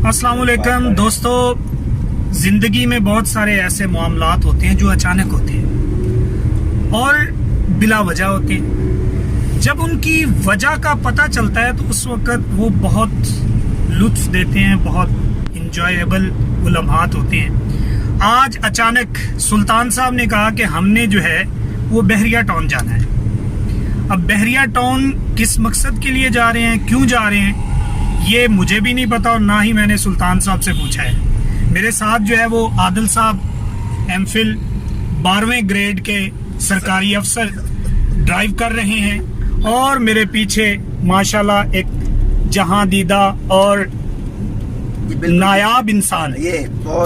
अस्सलाम वालेकुम दोस्तों, जिंदगी में बहुत सारे ऐसे मामलात होते हैं जो अचानक होते हैं और बिला वजह होते हैं। जब उनकी वजह का पता चलता है तो उस वक्त वो बहुत लुत्फ देते हैं, बहुत इंजॉयबल वो लम्हात होते हैं। आज अचानक सुल्तान साहब ने कहा कि हमने जो है वो बहरिया टाउन जाना है। अब बहरिया टाउन किस मकसद के लिए जा रहे हैं, क्यों जा रहे हैं, ये मुझे भी नहीं पता और ना ही मैंने सुल्तान साहब से पूछा है। मेरे साथ जो है वो आदिल साहब एमफिल 12वें ग्रेड के सरकारी अफसर ड्राइव कर रहे हैं और मेरे पीछे माशाल्लाह एक जहां दीदा और नायाब इंसान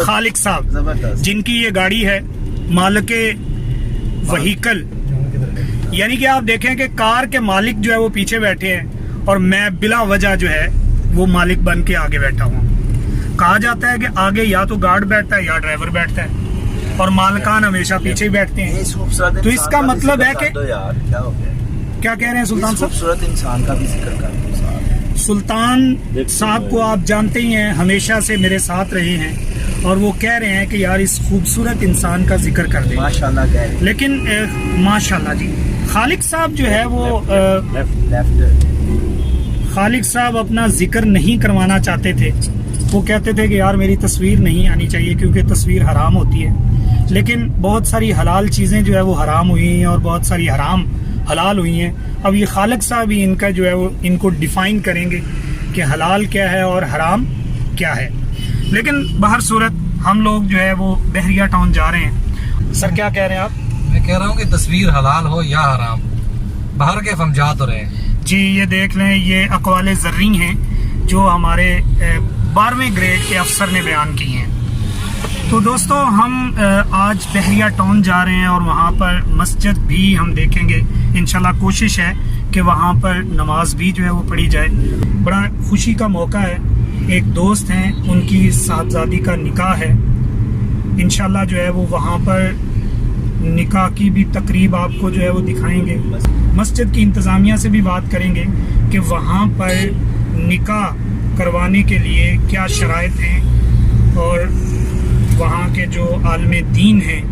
खालिक साहब, जिनकी ये गाड़ी है मालिके वहीकल, यानी कि आप देखें कि कार के मालिक जो है वो पीछे बैठे हैं और मैं बिला वजह जो है वो मालिक बन के आगे बैठा हूँ। कहा जाता है कि आगे या तो गार्ड बैठता है या ड्राइवर बैठता है और मालकान हमेशा पीछे ही बैठते हैं। तो इसका मतलब है कि क्या कह रहे हैं सुल्तान साहब? खूबसूरत इंसान का भी जिक्र कर। सुल्तान साहब को आप जानते ही हैं, हमेशा से मेरे साथ रहे हैं और वो कह रहे हैं कि यार इस खूबसूरत इंसान का जिक्र कर दें। माशाल्लाह कह रहे हैं। लेकिन माशाल्लाह जी, खालिक साहब जो है वो खालिक साहब अपना जिक्र नहीं करवाना चाहते थे। वो कहते थे कि यार मेरी तस्वीर नहीं आनी चाहिए क्योंकि तस्वीर हराम होती है। लेकिन बहुत सारी हलाल चीज़ें जो है वो हराम हुई हैं और बहुत सारी हराम हलाल हुई हैं। अब ये खालिक साहब ही इनका जो है वो इनको डिफाइन करेंगे कि हलाल क्या है और हराम क्या है। लेकिन बाहर सूरत हम लोग जो है वो बहरिया टाउन जा रहे हैं। सर क्या कह रहे हैं आप? मैं कह रहा हूँ कि तस्वीर हलाल हो या हराम, बाहर के हम जा तो रहे हैं जी। ये देख लें, ये अक़वाले ज़र्री हैं जो हमारे 12वें ग्रेड के अफसर ने बयान की हैं। तो दोस्तों हम आज बहरिया टाउन जा रहे हैं और वहाँ पर मस्जिद भी हम देखेंगे। इंशाल्लाह कोशिश है कि वहाँ पर नमाज भी जो है वो पढ़ी जाए। बड़ा खुशी का मौका है, एक दोस्त हैं उनकी साहबजादी का निकाह है। इंशाल्लाह जो है वो वहाँ पर निकाह की भी तकरीब आपको जो है वो दिखाएंगे। मस्जिद की इंतज़ामिया से भी बात करेंगे कि वहाँ पर निकाह करवाने के लिए क्या शराइत हैं और वहाँ के जो आलिम दीन हैं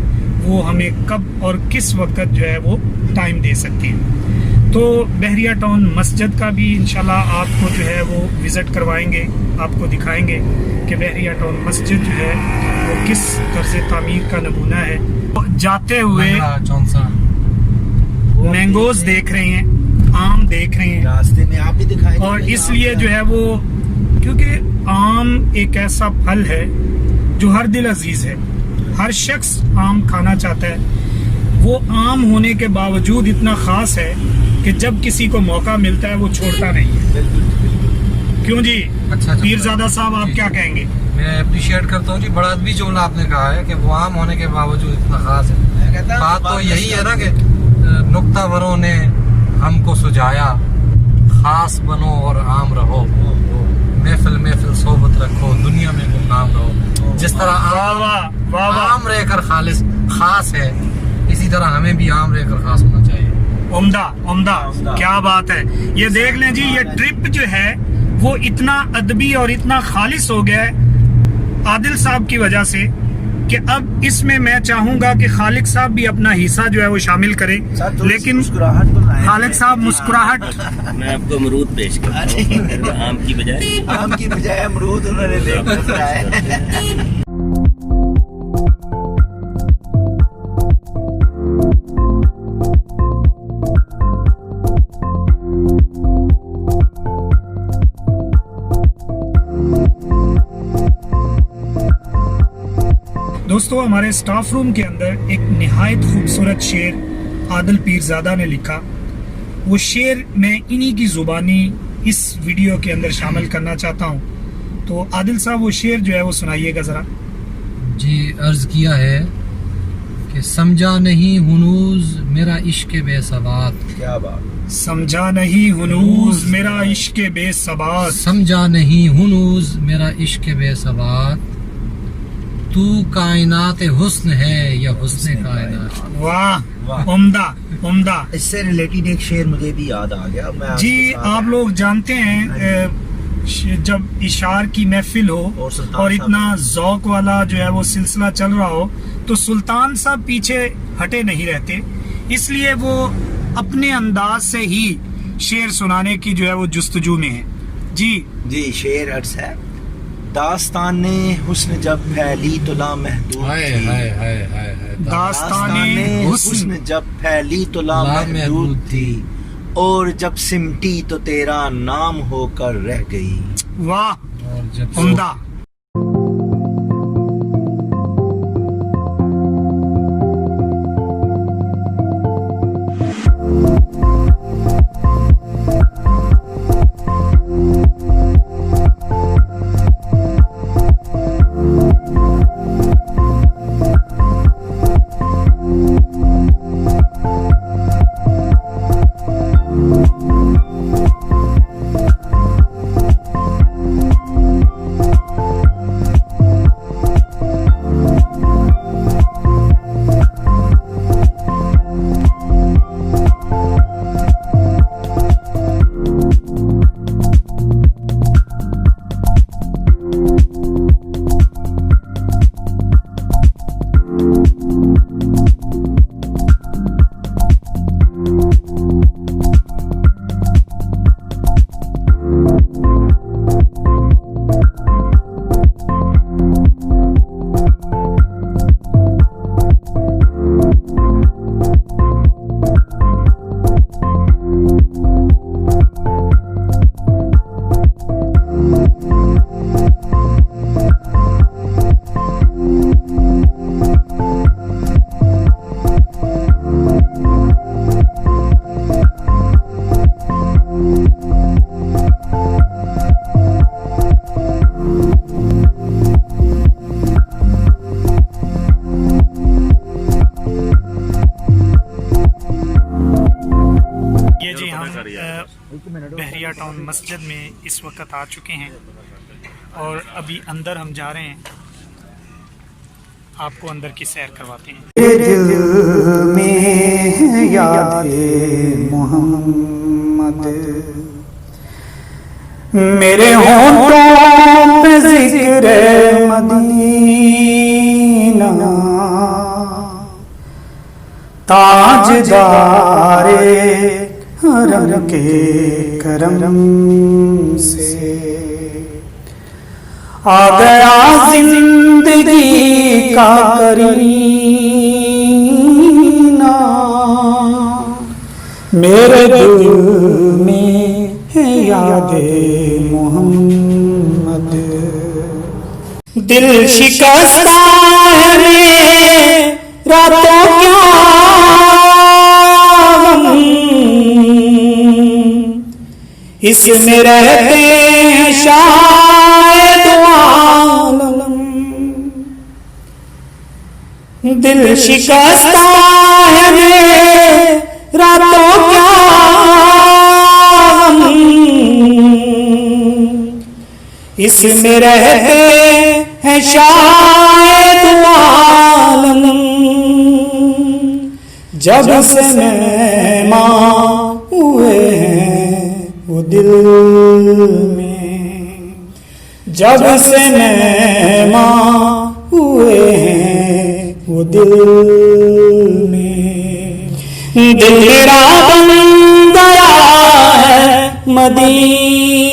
वो हमें कब और किस वक्त जो है वो टाइम दे सकते हैं। तो बहरिया टाउन मस्जिद का भी इंशाल्लाह आपको जो है वो विज़िट करवाएंगे, आपको दिखाएंगे कि बहरिया टाउन मस्जिद जो है वो किस तर्ज़ तामीर का नमूना है। जाते हुए मैंगोज देख रहे हैं, आम देख रहे हैं रास्ते में, आप भी दिखाएं। और इसलिए जो है वो, क्योंकि आम एक ऐसा फल है जो हर दिल अजीज है, हर शख्स आम खाना चाहता है। वो आम होने के बावजूद इतना खास है कि जब किसी को मौका मिलता है वो छोड़ता नहीं है। क्यों जी? अच्छा पीरजादा साहब आप क्या कहेंगे? मैं अप्रिशिएट करता हूँ जी, बड़ा भी जुमला आपने कहा है कि वो आम होने के बावजूद इतना खास है। बात तो यही है ना कि नुक्तावरों ने हमको सुझाया, खास बनो और आम रहो, महफिल महफिल सोबत रखो, दुनिया में गुमनाम रहो। जिस तरह आम रहकर खालिस खास है, इसी तरह हमें भी आम रहकर खास होना चाहिए। उम्दा उम्दा, क्या बात है। ये देख लें जी, ये ट्रिप जो है वो इतना अदबी और इतना खालिस हो गया है आदिल साहब की वजह से कि अब इसमें मैं चाहूंगा कि खालिक साहब भी अपना हिस्सा जो है वो शामिल करें। लेकिन खालिक साहब मुस्कुराहट, मैं आपको अमरूद पेश करता हूं, आम की बजाय अमरूद उन्होंने देखा है। दोस्तों हमारे स्टाफ रूम के अंदर एक निहायत खूबसूरत शेर आदिल पीरजादा ने लिखा। वो शेर मैं इन्हीं की जुबानी इस वीडियो के अंदर शामिल करना चाहता हूँ। तो आदिल साहब वो शेर जो है वो सुनाइएगा ज़रा। जी, अर्ज किया है कि समझा नहीं हुनूज मेरा इश्क बेसबात। क्या बात। समझा नहीं हुनूज मेरा इश्क बेसबात, समझा नहीं हुनूज मेरा इश्क बेसबात, तू कायनात हुस्न है या हुस्न कायनात। वाह, उम्दा उम्दा। इससे रिलेटेड एक शेर मुझे भी याद आ गया। मैं जी आप लोग जानते हैं जब इशार की महफिल हो और सुल्तान और साहब इतना ज़ौक वाला जो है वो सिलसिला चल रहा हो, तो सुल्तान साहब पीछे हटे नहीं रहते, इसलिए वो अपने अंदाज से ही शेर सुनाने की जो है वो जुस्तजू में है। जी शेर अर्ज है। दास्ताने हुस्न जब फैली तो लामहदूद हाय थी। हाय हाय हाय हाय। दास्ताने हुस्न हुस्न जब फैली तो लामहदूद लामहदूद थी, और जब सिमटी तो तेरा नाम होकर रह गई। वाह, और जब उम्दा। बहरिया टाउन मस्जिद में इस वक्त आ चुके हैं और अभी अंदर हम जा रहे हैं, आपको अंदर की सैर करवाते हैं। दिल में यादें मोहम्मद, मेरे होंठों पे जिक्र मदीना, ताजदारे हरम के करम से आ गया जिंदगी का करीना, मेरे दिल में है यादे मोहम्मद। दिल शिकस्ता है मेरा तो क्या गम, इसमें रहते हैं शायद आलम। दिल शिकस्ता है मेरा तो क्या गम, इसमें रहते हैं शायद आलम। जब से मेहमान हुए हैं वो दिल में, जब से मेहमान हुए हैं वो दिल में, दिल मेरा बन गया है मदीना,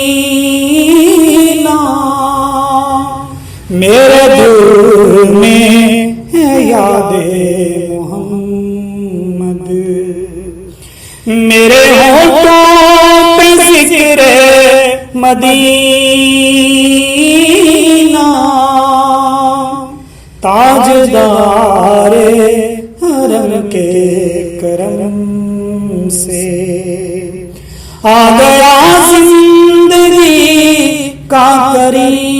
मेरे दिल में है यादे मोहम्मद। मेरे होठों पे जिक्र मदीना, ताजदारे हरम के करम से आ गया जिंदगी का करीना।